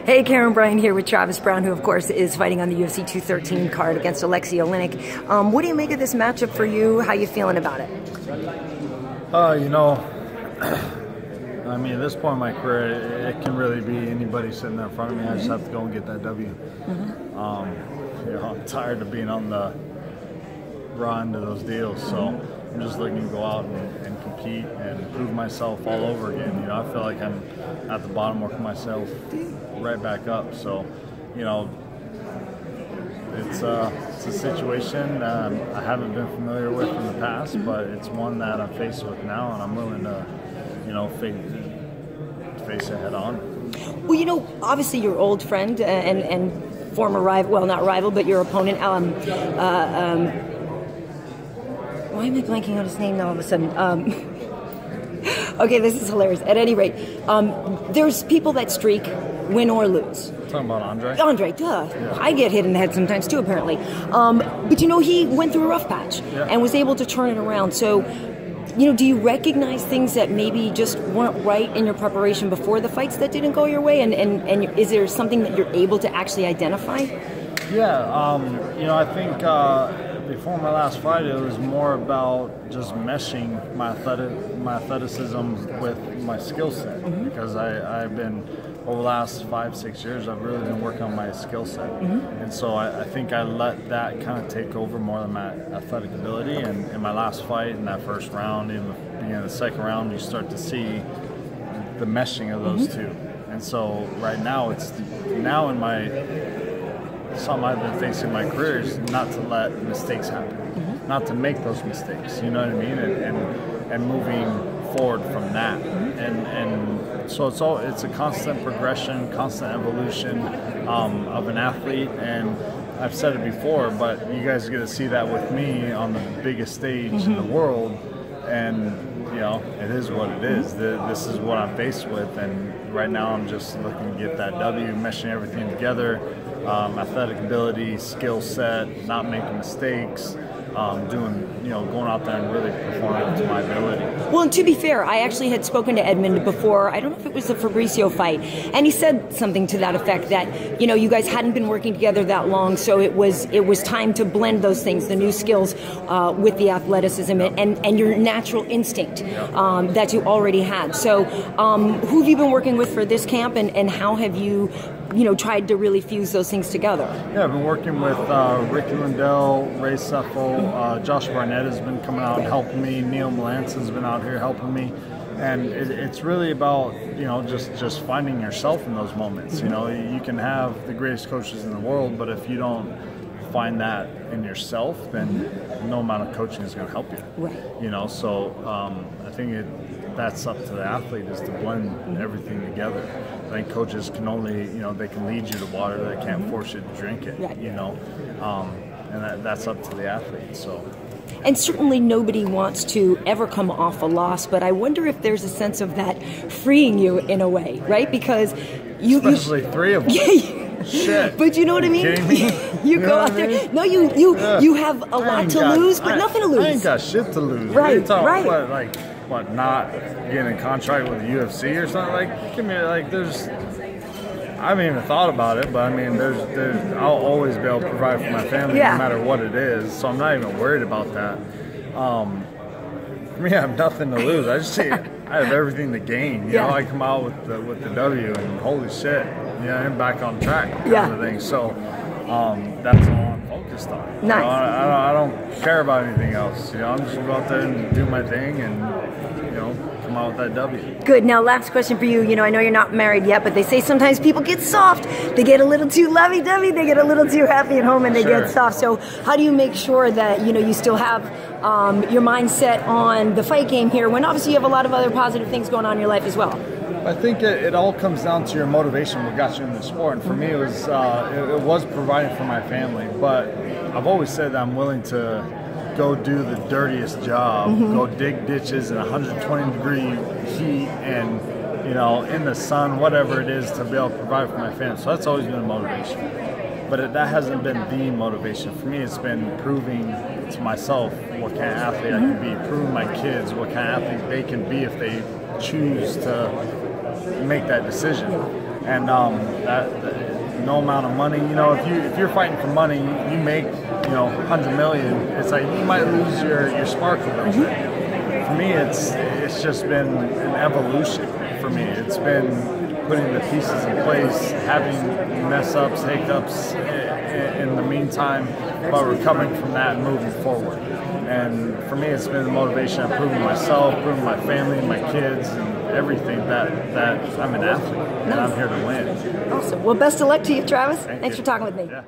Hey, Karyn Bryant here with Travis Browne, who of course is fighting on the UFC 213 card against Aleksei Oleinik. What do you make of this matchup for you? How you feeling about it? You know, I mean, at this point in my career, it can really be anybody sitting there in front of me. I just have to go and get that W. You know, I'm tired of being on the run to those deals, so I'm just looking to go out and compete and prove myself all over again. You know, I feel like I'm at the bottom, working myself right back up. So, you know, it's a situation I haven't been familiar with in the past, but it's one that I'm faced with now, and I'm willing to, you know, face it head on. Well, you know, obviously your old friend and former rival, well, not rival, but your opponent, why am I blanking on his name now all of a sudden? Okay, this is hilarious. At any rate, there's people that streak, win or lose. Talking about Andre? Andre, duh. Yeah. I get hit in the head sometimes too, apparently. But you know, he went through a rough patch and was able to turn it around. So, you know, do you recognize things that maybe just weren't right in your preparation before the fights that didn't go your way? And is there something that you're able to actually identify? Yeah, you know, I think before my last fight, it was more about just meshing my athleticism with my skill set, because I've been, over the last 5-6 years, I've really been working on my skill set. And so I think I let that kind of take over more than my athletic ability. And in my last fight, in that first round, in the beginning of the second round, you start to see the meshing of those two. And so right now, it's now in my, something I've been facing in my career is not to let mistakes happen, not to make those mistakes, you know what I mean, and moving forward from that. And so it's a constant progression, constant evolution of an athlete. And I've said it before, but you guys get to see that with me on the biggest stage in the world. And you know, it is what it is. This is what I'm faced with, and right now I'm just looking to get that W, meshing everything together. Athletic ability, skill set, not making mistakes, doing, you know, going out there and really performing to my ability. Well, and to be fair, I actually had spoken to Edmund before. I don't know if it was the Fabricio fight, and he said something to that effect that, you know, you guys hadn't been working together that long, so it was time to blend those things, the new skills with the athleticism and your natural instinct that you already had. So, who have you been working with for this camp, and how have you tried to really fuse those things together? Yeah, I've been working with Ricky Lindell, Ray Sefo, Josh Barnett has been coming out and helping me. Neil Malance has been out here helping me, and it's really about, you know, just finding yourself in those moments. You know, you can have the greatest coaches in the world, but if you don't find that in yourself, then no amount of coaching is going to help you. Right. You know, so I think that's up to the athlete, is to blend everything together. I think coaches can only, you know, they can lead you to water, they can't force you to drink it. Right. You know, and that's up to the athlete. So. And certainly nobody wants to ever come off a loss, but I wonder if there's a sense of that freeing you in a way, right? Because especially three of them. Shit. But you know what I mean? Kidding me? You go out there. No, you have a lot to lose, but nothing to lose. I ain't got shit to lose. Right, right. What, not getting a contract with the UFC or something? Like, give me, like, I haven't even thought about it, but I mean, I'll always be able to provide for my family no matter what it is, so I'm not even worried about that. For me, I have nothing to lose. I just say I have everything to gain. You know, I come out with the W, and holy shit, you know, I'm back on track kind of thing. So that's all I'm focused on. Nice. You know, I don't care about anything else. You know, I'm just go out there and do my thing, and you know, come out with that W. Good. Now, last question for you. You know, I know you're not married yet, but they say sometimes people get soft. They get a little too lovey-dovey. They get a little too happy at home, and they get soft. So, how do you make sure that, you know, you still have your mindset on the fight game here, when obviously you have a lot of other positive things going on in your life as well? I think it all comes down to your motivation, what got you in the sport. And for me, it was providing for my family. But I've always said that I'm willing to go do the dirtiest job, go dig ditches in 120-degree heat and, you know, in the sun, whatever it is, to be able to provide for my family. So that's always been a motivation. But that hasn't been the motivation. For me, it's been proving to myself what kind of athlete I can be, proving my kids what kind of athlete they can be if they choose to make that decision. And no amount of money, you know, if you're fighting for money, you make, you know, 100 million. It's like you might lose your spark a little bit. For me, it's just been an evolution. For me, it's been putting the pieces in place, having mess ups, hiccups in the meantime, but recovering from that and moving forward. And for me, it's been the motivation of proving myself, proving my family, my kids, and everything that I'm an athlete and I'm here to win. Awesome. Well, best of luck to you, Travis. Thank Thanks you. for talking with me. Yeah.